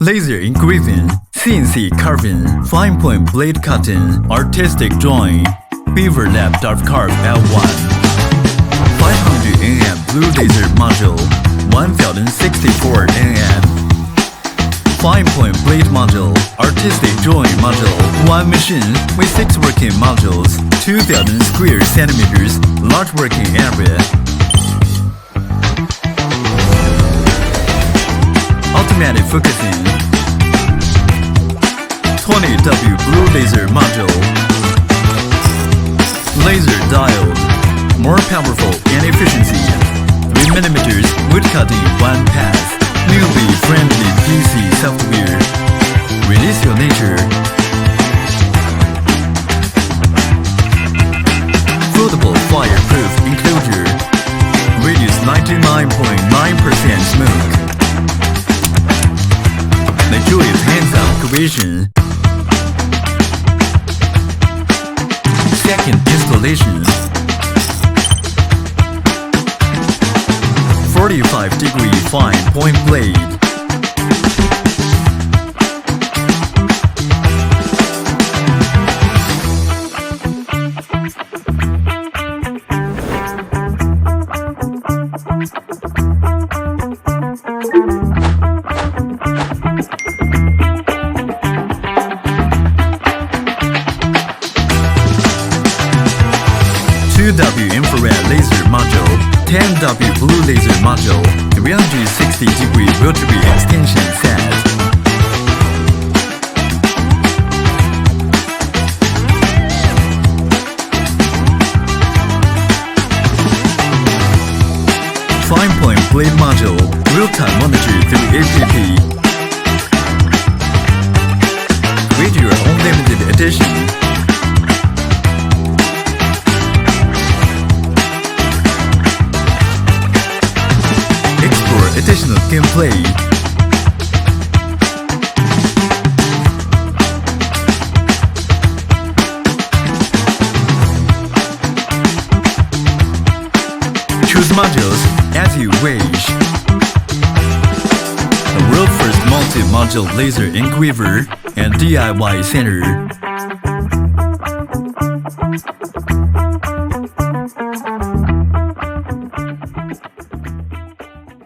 Laser engraving, CNC carving, fine point blade cutting, artistic drawing, Beaver Lab Dark Carve L1, 500 nm blue laser module, 1064 nm, fine point blade module, artistic drawing module, one machine with 6 working modules, 2000 square centimeters, large working area. Automatic focusing, 20W blue laser module, laser diode, more powerful and efficiency, 3mm wood cutting one pass, newbie friendly PC software, release your nature, foldable fireproof enclosure, radius 99.9% smoke. The joy of hands-on creation. Second installation. 45-degree fine point blade. W infrared laser module, 10W blue laser module, 360-degree rotary extension set. Fine point blade module, real-time monitor through app. Create your own limited edition. Additional gameplay. Choose modules as you wish. The world's first multi-module laser engraver and DIY center.